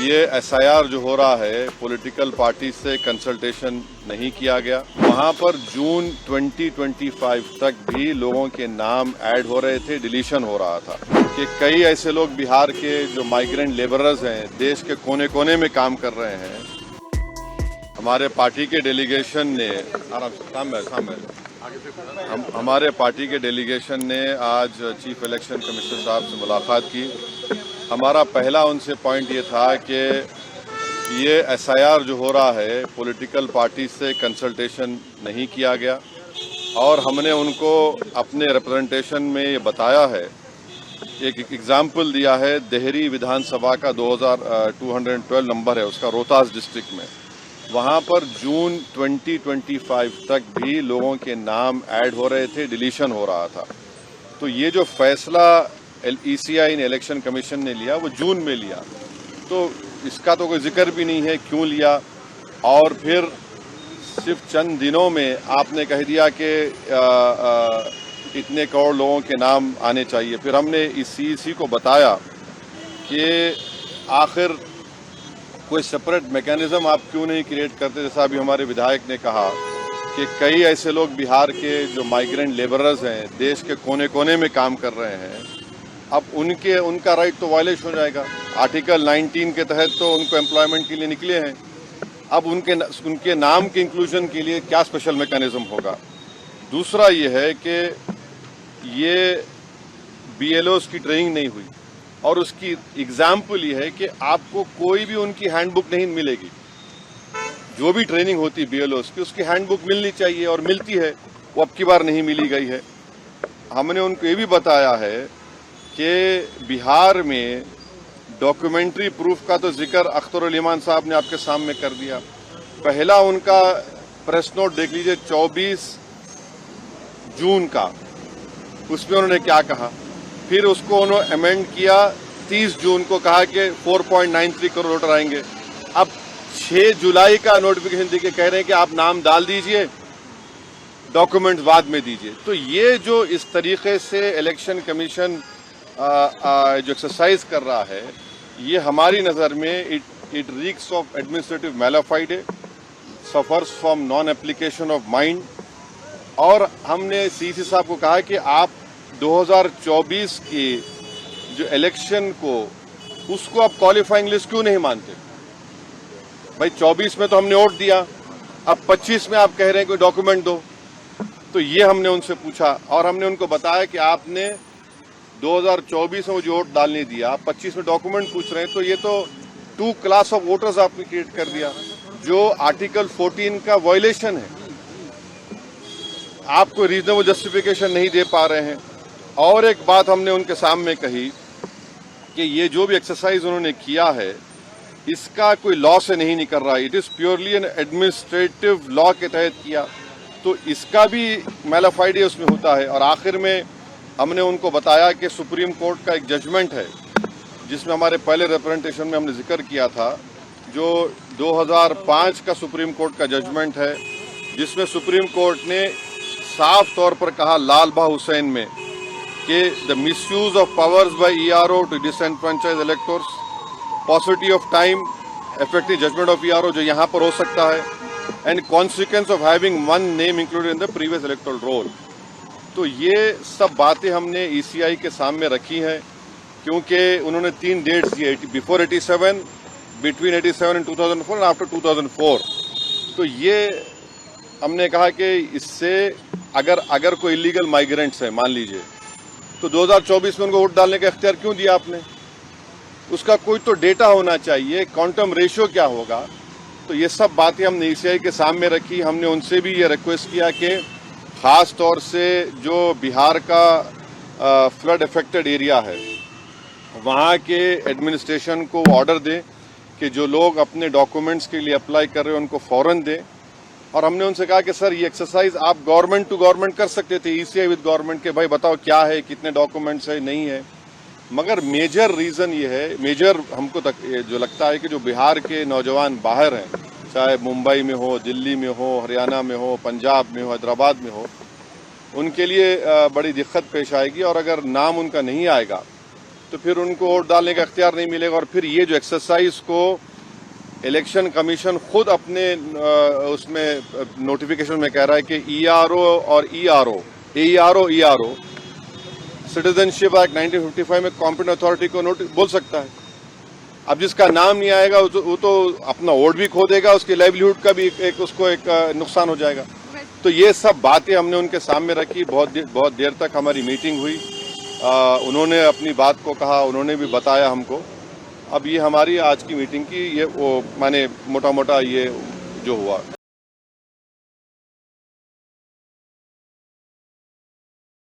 ये एसआईआर जो हो रहा है पॉलिटिकल पार्टी से कंसल्टेशन नहीं किया गया। वहाँ पर जून 2025 तक भी लोगों के नाम ऐड हो रहे थे, डिलीशन हो रहा था कि कई ऐसे लोग बिहार के जो माइग्रेंट लेबरर्स हैं, देश के कोने कोने में काम कर रहे हैं। हमारे पार्टी के डेलीगेशन ने हमारे पार्टी के डेलीगेशन ने आज चीफ इलेक्शन कमिश्नर साहब से मुलाकात की। हमारा पहला उनसे पॉइंट ये था कि ये एसआईआर जो हो रहा है पॉलिटिकल पार्टी से कंसल्टेशन नहीं किया गया और हमने उनको अपने रिप्रेजेंटेशन में ये बताया है। एक एग्जाम्पल दिया है, देहरी विधानसभा का 2212 नंबर है उसका, रोहतास डिस्ट्रिक्ट में। वहाँ पर जून 2025 तक भी लोगों के नाम ऐड हो रहे थे, डिलीशन हो रहा था। तो ये जो फैसला ईसीआई ने, इलेक्शन कमीशन ने लिया, वो जून में लिया, तो इसका तो कोई जिक्र भी नहीं है क्यों लिया। और फिर सिर्फ चंद दिनों में आपने कह दिया कि इतने करोड़ लोगों के नाम आने चाहिए। फिर हमने इस सीईसी को बताया कि आखिर कोई सेपरेट मैकेनिज्म आप क्यों नहीं क्रिएट करते। जैसा अभी हमारे विधायक ने कहा कि कई ऐसे लोग बिहार के जो माइग्रेंट लेबरर्स हैं, देश के कोने कोने में काम कर रहे हैं, अब उनका राइट तो वायलेट हो जाएगा। आर्टिकल 19 के तहत तो उनको एम्प्लॉयमेंट के लिए निकले हैं, अब उनके नाम के इंक्लूजन के लिए क्या स्पेशल मैकेनिज्म होगा। दूसरा ये है कि ये बीएलओस की ट्रेनिंग नहीं हुई और उसकी एग्जाम्पल ये है कि आपको कोई भी उनकी हैंडबुक नहीं मिलेगी। जो भी ट्रेनिंग होती है बीएलओस की, उसकी हैंडबुक मिलनी चाहिए और मिलती है, वो अब की बार नहीं मिली गई है। हमने उनको ये भी बताया है कि बिहार में डॉक्यूमेंट्री प्रूफ का तो जिक्र अख्तर ईमान साहब ने आपके सामने कर दिया। पहला उनका प्रेस नोट देख लीजिए 24 जून का, उसमें उन्होंने क्या कहा। फिर उसको उन्होंने अमेंड किया 30 जून को, कहा कि 4.93 करोड़ वोटर आएंगे। अब 6 जुलाई का नोटिफिकेशन देके कह रहे हैं कि आप नाम डाल दीजिए, डॉक्यूमेंट्स बाद में दीजिए। तो ये जो इस तरीके से इलेक्शन कमीशन जो एक्सरसाइज कर रहा है, ये हमारी नज़र में it reeks of administrative malafide, suffers from non application of mind. और हमने सीसी साहब को कहा कि आप 2024 की जो इलेक्शन को, उसको आप क्वालिफाइंग लिस्ट क्यों नहीं मानते। भाई 24 में तो हमने वोट दिया, अब 25 में आप कह रहे हैं कोई डॉक्यूमेंट दो। तो ये हमने उनसे पूछा और हमने उनको बताया कि आपने 2024 में जो वोट डालने दिया, आप 25 में डॉक्यूमेंट पूछ रहे हैं, तो ये तो 2 क्लास ऑफ वोटर्स आपने क्रिएट कर दिया, जो आर्टिकल 14 का वायलेशन है। आप कोई रीजनेबल जस्टिफिकेशन नहीं दे पा रहे हैं। और एक बात हमने उनके सामने कही कि ये जो भी एक्सरसाइज उन्होंने किया है, इसका कोई लॉ से नहीं निकल रहा है, it is purely N administrative law के तहत किया, तो इसका भी मैलाफाइडे उसमें होता है। और आखिर में हमने उनको बताया कि सुप्रीम कोर्ट का एक जजमेंट है, जिसमें हमारे पहले रिप्रेजेंटेशन में हमने जिक्र किया था, जो 2005 का सुप्रीम कोर्ट का जजमेंट है, जिसमें सुप्रीम कोर्ट ने साफ तौर पर कहा लालबा हुसैन में कि the misuse of powers by ERO to disenfranchise electors, possibility of time effective judgment of ERO जो यहाँ पर हो सकता है, and consequence of having one name included in the previous electoral roll. तो ये सब बातें हमने ईसीआई के सामने रखी हैं, क्योंकि उन्होंने 3 डेट्स दिए, before 87, between 87 and 2004 and after 2004। तो ये हमने कहा कि इससे अगर कोई इलीगल माइग्रेंट्स हैं, मान लीजिए, तो 2024 में उनको वोट डालने का इख्तियार क्यों दिया आपने। उसका कोई तो डेटा होना चाहिए, क्वांटम रेशियो क्या होगा। तो ये सब बातें हमने ईसीआई के सामने रखी। हमने उनसे भी ये रिक्वेस्ट किया कि ख़ास तौर से जो बिहार का फ्लड अफेक्टेड एरिया है, वहाँ के एडमिनिस्ट्रेशन को ऑर्डर दें कि जो लोग अपने डॉक्यूमेंट्स के लिए अप्लाई कर रहे हैं उनको फ़ौरन दें। और हमने उनसे कहा कि सर, ये एक्सरसाइज आप गवर्नमेंट टू गवर्नमेंट कर सकते थे, ईसीआई विद गवर्नमेंट, के भाई बताओ क्या है, कितने डॉक्यूमेंट्स है, नहीं है। मगर मेजर रीज़न ये है, मेजर हमको जो लगता है कि जो बिहार के नौजवान बाहर हैं, चाहे मुंबई में हो, दिल्ली में हो, हरियाणा में हो, पंजाब में हो, हैदराबाद में हो, उनके लिए बड़ी दिक्कत पेश आएगी। और अगर नाम उनका नहीं आएगा तो फिर उनको वोट डालने का इख्तियार नहीं मिलेगा। और फिर ये जो एक्सरसाइज को इलेक्शन कमीशन खुद अपने उसमें नोटिफिकेशन में कह रहा है कि ईआरओ और ईआरओ सिटीजनशिप एक्ट 1955 में कॉम्पिटेंट अथॉरिटी को नोटिस बोल सकता है। अब जिसका नाम नहीं आएगा वो तो अपना वोट भी खो देगा, उसकी लाइवलीहुड का भी उसको एक नुकसान हो जाएगा। तो ये सब बातें हमने उनके सामने रखी। बहुत देर तक हमारी मीटिंग हुई। उन्होंने अपनी बात को कहा, उन्होंने भी बताया हमको। अब ये हमारी आज की मीटिंग की ये वो माने मोटा मोटा ये जो हुआ।